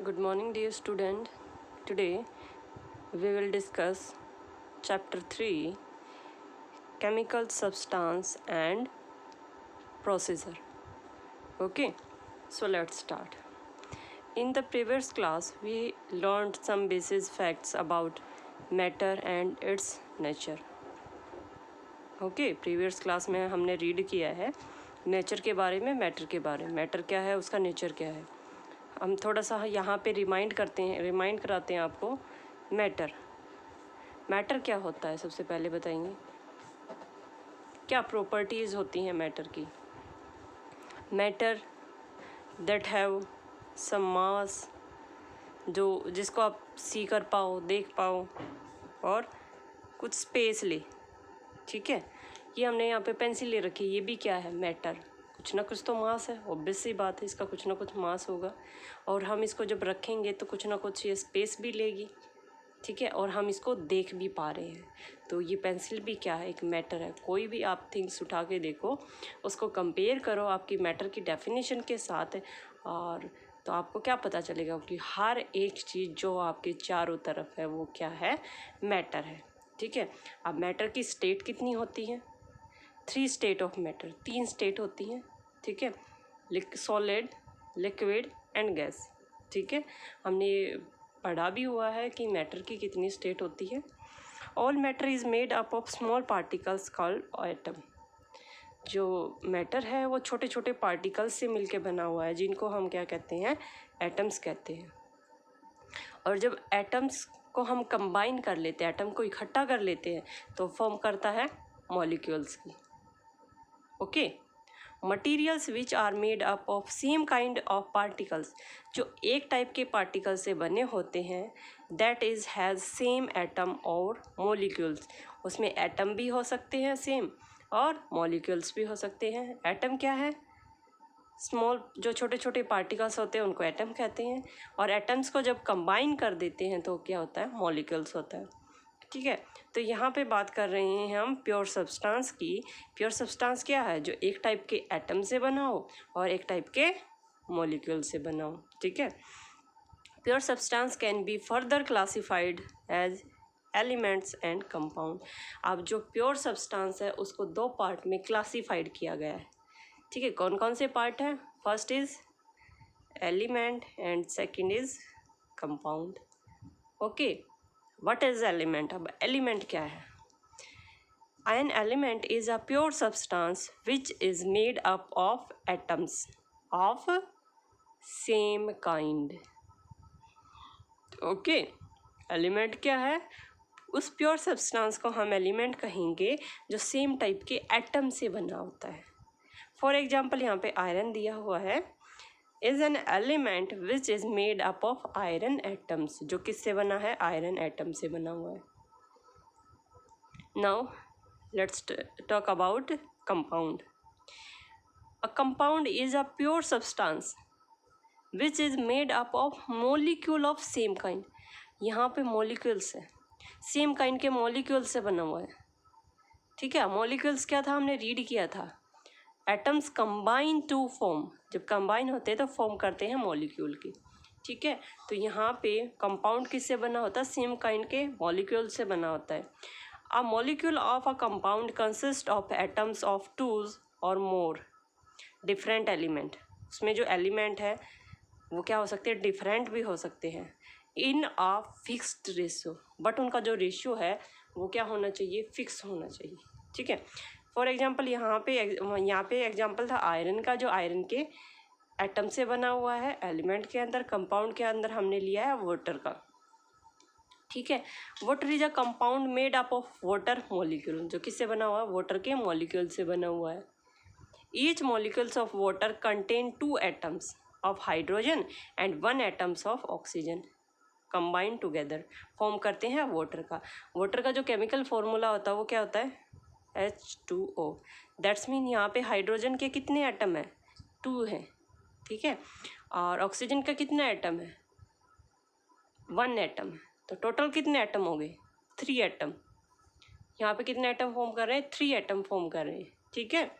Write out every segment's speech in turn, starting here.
Good morning, dear student. Today we will discuss chapter 3 chemical substance and procedure. Okay, so let's start. In the previous class, we learned some basic facts about matter and its nature. Okay previous class में हमने read किया है nature के बारे में, matter के बारे में. मैटर क्या है, उसका नेचर क्या है. हम थोड़ा सा यहाँ पे रिमाइंड कराते हैं आपको. मैटर क्या होता है, सबसे पहले बताएंगे. क्या प्रॉपर्टीज़ होती हैं मैटर की. मैटर दैट हैव सम मास, जिसको आप सी कर पाओ, देख पाओ और कुछ स्पेस ले. ठीक है, ये हमने यहाँ पे पेंसिल ले रखी है. ये भी क्या है, मैटर. कुछ ना कुछ तो मास है, ऑब्वियस सी बात है, इसका कुछ ना कुछ मास होगा. और हम इसको जब रखेंगे तो कुछ ना कुछ ये स्पेस भी लेगी. ठीक है, और हम इसको देख भी पा रहे हैं. तो ये पेंसिल भी क्या है, एक मैटर है. कोई भी आप थिंग्स उठा के देखो, उसको कंपेयर करो आपकी मैटर की डेफिनेशन के साथ, और तो आपको क्या पता चलेगा कि हर एक चीज़ जो आपके चारों तरफ है वो क्या है, मैटर है. ठीक है, अब मैटर की स्टेट कितनी होती है. 3 स्टेट ऑफ मैटर, 3 स्टेट होती हैं. ठीक है, सॉलिड, लिक्विड एंड गैस. ठीक है, हमने पढ़ा भी हुआ है कि मैटर की कितनी स्टेट होती है. All matter is made up of small particles called atom. जो मैटर है वो छोटे छोटे पार्टिकल्स से मिलके बना हुआ है, जिनको हम क्या कहते हैं, एटम्स कहते हैं. और जब एटम्स को हम कंबाइन कर लेते हैं, एटम को इकट्ठा कर लेते हैं, तो फॉर्म करता है मॉलिक्यूल्स की. Okay, materials which are made up of same kind of particles, जो एक टाइप के पार्टिकल से बने होते हैं, that is has same atom और मॉलिक्यूल्स. उसमें एटम भी हो सकते हैं सेम, और मॉलिक्यूल्स भी हो सकते हैं. एटम क्या है, स्मॉल जो छोटे छोटे पार्टिकल्स होते हैं उनको एटम कहते हैं. और एटम्स को जब कंबाइन कर देते हैं तो क्या होता है, मॉलिक्यूल्स होता है. ठीक है, तो यहाँ पे बात कर रहे हैं हम प्योर सब्सटेंस की. प्योर सब्सटेंस क्या है, जो एक टाइप के एटम से बना हो और एक टाइप के मॉलिक्यूल से बना हो. ठीक है, pure substance can be further classified as elements and compound. अब जो प्योर सब्सटेंस है उसको 2 पार्ट में क्लासिफाइड किया गया है. ठीक है, कौन कौन से पार्ट हैं, first is element and second is compound. Okay, what is element. अब एलिमेंट क्या है. An element is a pure substance which is made up of atoms of same kind. Okay, element क्या है, उस प्योर सब्सटेंस को हम element कहेंगे जो सेम टाइप के एटम से बना होता है. फॉर एग्जाम्पल यहाँ पे आयरन दिया हुआ है, is an element which is made up of iron atoms, जो किससे बना है, आयरन एटम से बना हुआ है. Now let's talk about compound. A compound is a pure substance which is made up of molecule of same kind. यहाँ पे मॉलिक्यूल्स है, सेम काइंड के मॉलिक्यूल से बना हुआ है. ठीक है, मॉलिक्यूल्स क्या था, हमने रीड किया था, एटम्स कंबाइन टू फॉर्म. जब कंबाइन होते हैं तो फॉर्म करते हैं मॉलिक्यूल की. ठीक है, तो यहाँ पे कंपाउंड किससे बना होता है, सेम काइंड के मॉलिक्यूल से बना होता है. A molecule of a compound consist of atoms of 2 और मोर डिफरेंट एलिमेंट. उसमें जो एलिमेंट है वो क्या हो सकते हैं, डिफरेंट भी हो सकते हैं. इन अ फिक्स्ड रेशियो, बट उनका जो रेशियो है वो क्या होना चाहिए, फिक्स होना चाहिए. ठीक है, फॉर एग्जांपल यहाँ पे एग्जांपल था आयरन का, जो आयरन के एटम से बना हुआ है एलिमेंट के अंदर. कंपाउंड के अंदर हमने लिया है वाटर का. ठीक है, water is a compound made up of water molecule, जो किससे बना हुआ है, वाटर के मॉलिक्यूल से बना हुआ है. Each molecules of water contain 2 atoms of hydrogen and 1 atoms of oxygen combine together form करते हैं वाटर का. वाटर का जो केमिकल फॉर्मूला होता है वो क्या होता है, H2O. दैट्स मीन यहाँ पे हाइड्रोजन के कितने एटम हैं, 2 हैं. ठीक है, और ऑक्सीजन का कितना एटम है, 1 एटम है. तो टोटल कितने एटम हो गए, 3 एटम. यहाँ पे कितने एटम फॉर्म कर रहे हैं, 3 एटम फॉर्म कर रहे हैं. ठीक है,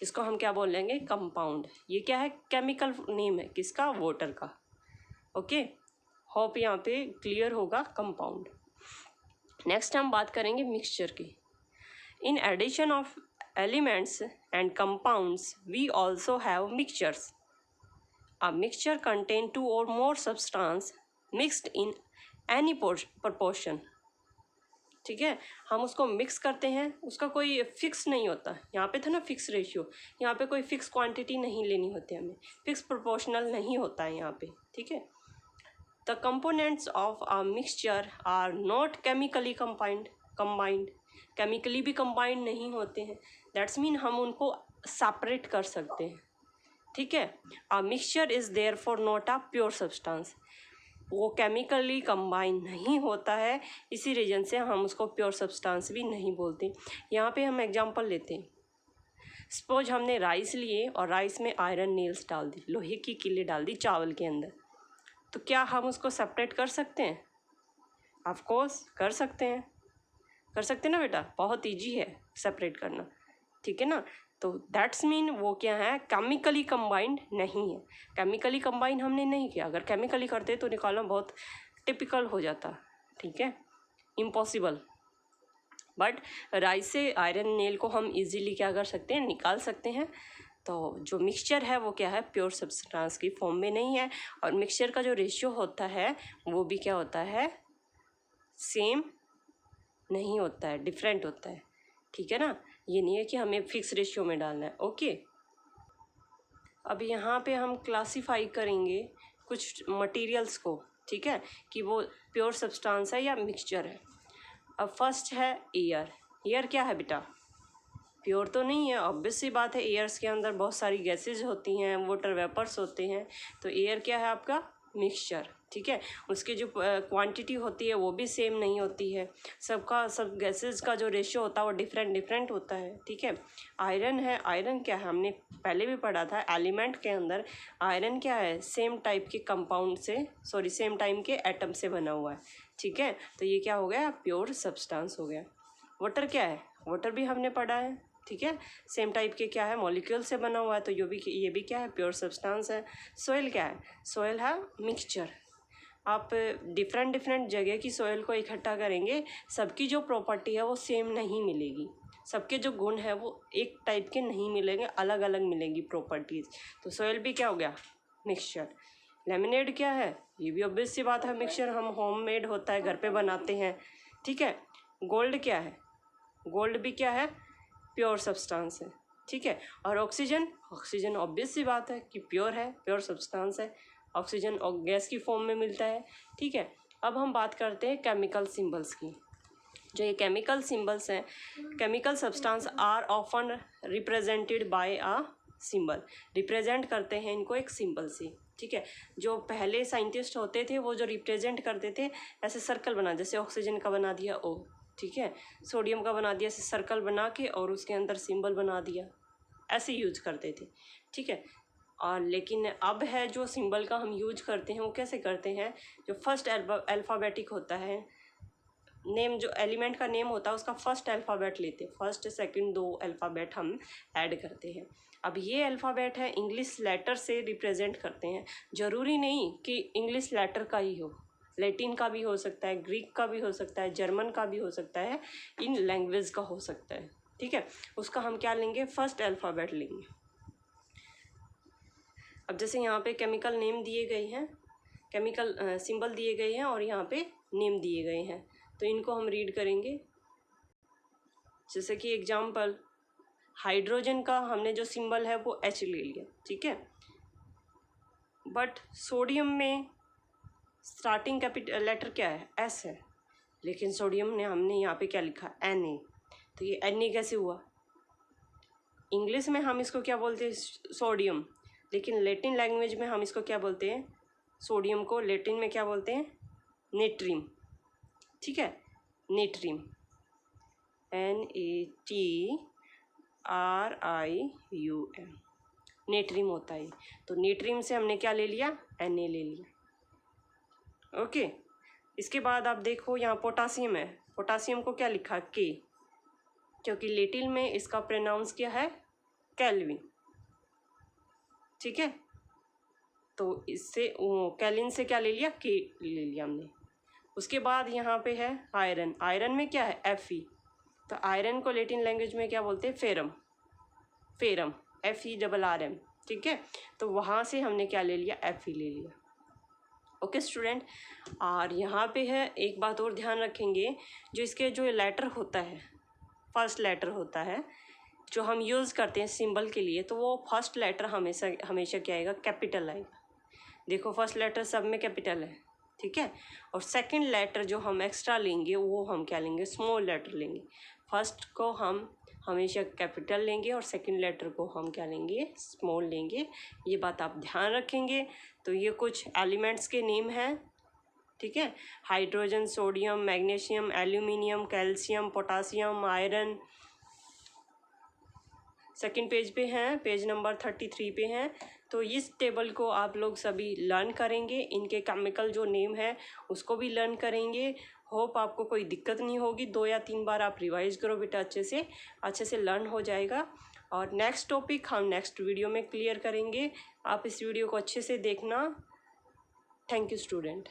इसको हम क्या बोल लेंगे, कंपाउंड. ये क्या है, केमिकल नेम है किसका, वाटर का. ओके, होप यहाँ पे क्लियर होगा कंपाउंड। नेक्स्ट हम बात करेंगे मिक्सचर की। In addition of elements and compounds we also have mixtures. A mixture contain two or more substance mixed in any proportion। ठीक है, हम उसको मिक्स करते हैं, उसका कोई फिक्स नहीं होता। यहाँ पे था ना फिक्स रेशियो, यहाँ पे कोई फिक्स क्वांटिटी नहीं लेनी होती हमें, फिक्स प्रोपोर्शनल नहीं होता है यहाँ पे। ठीक है, the components of a mixture are not chemically combined, chemically भी कंबाइंड नहीं होते हैं। दैट्स मीन हम उनको सेपरेट कर सकते हैं। ठीक है, a mixture is there for not a pure substance, वो केमिकली कंबाइन नहीं होता है, इसी रीजन से हम उसको प्योर सब्सटेंस भी नहीं बोलते। यहाँ पे हम एग्जांपल लेते हैं। सपोज हमने राइस लिए और राइस में आयरन नेल्स डाल दी, लोहे की किले डाल दी चावल के अंदर, तो क्या हम उसको सेपरेट कर सकते हैं? ऑफ कोर्स कर सकते हैं, कर सकते हैं ना बेटा, बहुत ईजी है सेपरेट करना। ठीक है ना, तो दैट्स मीन वो क्या है, केमिकली कंबाइंड नहीं है। केमिकली कंबाइन हमने नहीं किया, अगर केमिकली करते तो निकालना बहुत टिपिकल हो जाता। ठीक है, इम्पॉसिबल। बट राइस से आयरन नेल को हम इजीली क्या कर सकते हैं, निकाल सकते हैं। तो जो मिक्सचर है वो क्या है, प्योर सब्सटेंस की फॉर्म में नहीं है, और मिक्सचर का जो रेशियो होता है वो भी क्या होता है, सेम नहीं होता है, डिफरेंट होता है। ठीक है ना, ये नहीं है कि हमें फिक्स रेशियो में डालना है। ओके, अब यहाँ पे हम क्लासिफाई करेंगे कुछ मटेरियल्स को। ठीक है, कि वो प्योर सब्सटेंस है या मिक्सचर है। अब फर्स्ट है एयर। एयर क्या है बेटा, प्योर तो नहीं है, ऑब्वियस सी बात है। एयर्स के अंदर बहुत सारी गैसेज होती हैं, वाटर वेपर्स होते हैं, तो एयर क्या है आपका, मिक्सचर। ठीक है, उसकी जो क्वांटिटी होती है वो भी सेम नहीं होती है, सब गैसेस का जो रेशियो होता है वो डिफरेंट होता है। ठीक है, आयरन है, आयरन क्या है, हमने पहले भी पढ़ा था एलिमेंट के अंदर। आयरन क्या है, सेम टाइप के कंपाउंड से, सेम टाइप के एटम से बना हुआ है। ठीक है, तो ये क्या हो गया, प्योर सब्सटेंस हो गया। वाटर क्या है, वाटर भी हमने पढ़ा है। ठीक है, सेम टाइप के क्या है, मॉलिक्यूल से बना हुआ है, तो ये भी क्या है, प्योर सब्सटेंस है। सॉइल क्या है, सॉइल है मिक्सचर। आप डिफरेंट जगह की सॉइल को इकट्ठा करेंगे, सबकी जो प्रॉपर्टी है वो सेम नहीं मिलेगी, सबके जो गुण है वो एक टाइप के नहीं मिलेंगे, अलग अलग मिलेंगी प्रॉपर्टीज़। तो सॉइल भी क्या हो गया, मिक्सचर। लेमिनेड क्या है, ये भी ऑब्वियस सी बात है, मिक्सचर हम होममेड होता है, घर पे बनाते हैं। ठीक है, गोल्ड क्या है, गोल्ड भी क्या है, प्योर सब्सटेंस है। ठीक है, और ऑक्सीजन, ऑक्सीजन ऑब्वियस सी बात है कि प्योर है, प्योर सब्सटेंस है, ऑक्सीजन और गैस की फॉर्म में मिलता है। ठीक है, अब हम बात करते हैं केमिकल सिंबल्स की। जो ये केमिकल सिंबल्स हैं, chemical substance are often represented by a symbol, represent करते हैं इनको एक सिंबल से। ठीक है, जो पहले साइंटिस्ट होते थे वो जो रिप्रेजेंट करते थे ऐसे सर्कल बना, जैसे ऑक्सीजन का बना दिया ओ, ठीक है, सोडियम का बना दिया ऐसे सर्कल बना के और उसके अंदर सिंबल बना दिया, ऐसे यूज करते थे। ठीक है, और लेकिन अब है जो सिंबल का हम यूज करते हैं वो कैसे करते हैं, जो फर्स्ट अल्फ़ाबेटिक होता है, नेम जो एलिमेंट का नेम होता है उसका फर्स्ट अल्फ़ाबेट लेते हैं, फर्स्ट सेकंड दो अल्फ़ाबेट हम ऐड करते हैं। अब ये अल्फ़ाबेट है इंग्लिश लेटर से रिप्रेजेंट करते हैं, ज़रूरी नहीं कि इंग्लिश लेटर का ही हो, लैटिन का भी हो सकता है, ग्रीक का भी हो सकता है, जर्मन का भी हो सकता है, इन लैंग्वेज का हो सकता है। ठीक है, उसका हम क्या लेंगे, फर्स्ट अल्फ़ाबेट लेंगे। अब जैसे यहाँ पे केमिकल नेम दिए गए हैं, केमिकल सिंबल दिए गए हैं और यहाँ पे नेम दिए गए हैं, तो इनको हम रीड करेंगे। जैसे कि एग्जाम्पल, हाइड्रोजन का हमने जो सिंबल है वो H ले लिया। ठीक है, बट सोडियम में स्टार्टिंग कैपिटल लेटर क्या है, S है, लेकिन सोडियम ने हमने यहाँ पे क्या लिखा, Na, तो ये Na कैसे हुआ, इंग्लिश में हम इसको क्या बोलते हैं, सोडियम, लेकिन लैटिन लैंग्वेज में हम इसको क्या बोलते हैं, सोडियम को लैटिन में क्या बोलते हैं, नेट्रिम। ठीक है, नेट्रिम, NATRIUM, नेट्रिम होता है। तो नेट्रिम से हमने क्या ले लिया, Na ले लिया। ओके, इसके बाद आप देखो यहाँ पोटासियम है, पोटासियम को क्या लिखा, K, क्योंकि लैटिन में इसका प्रोनाउंस क्या है, केल्विन। ठीक है, तो इससे कैलिन से क्या ले लिया, के ले लिया हमने। उसके बाद यहाँ पे है आयरन। आयरन में क्या है, Fe। तो आयरन को लैटिन लैंग्वेज में क्या बोलते हैं, फेरम। फेरम, FeRrm, ठीक है। तो वहाँ से हमने क्या ले लिया, Fe ले लिया। ओके स्टूडेंट, और यहाँ पे है एक बात और ध्यान रखेंगे, जो इसके जो लेटर होता है, फर्स्ट लेटर होता है जो हम यूज़ करते हैं सिंबल के लिए, तो वो फर्स्ट लेटर हमेशा क्या आएगा, कैपिटल आएगा। देखो फर्स्ट लेटर सब में कैपिटल है, ठीक है। और सेकंड लेटर जो हम एक्स्ट्रा लेंगे वो हम क्या लेंगे, स्मॉल लेटर लेंगे। फर्स्ट को हम हमेशा कैपिटल लेंगे और सेकंड लेटर को हम क्या लेंगे, स्मॉल लेंगे। ये बात आप ध्यान रखेंगे। तो ये कुछ एलिमेंट्स के नेम हैं, ठीक है। Hydrogen, sodium, magnesium, aluminium, calcium, potassium, iron. Second page पे हैं, पेज नंबर 33 पे हैं। तो इस टेबल को आप लोग सभी लर्न करेंगे, इनके केमिकल जो नेम है उसको भी लर्न करेंगे। होप आपको कोई दिक्कत नहीं होगी, 2 या 3 बार आप रिवाइज करो बेटा, अच्छे से लर्न हो जाएगा। और नेक्स्ट टॉपिक हम नेक्स्ट वीडियो में क्लियर करेंगे। आप इस वीडियो को अच्छे से देखना। Thank you student.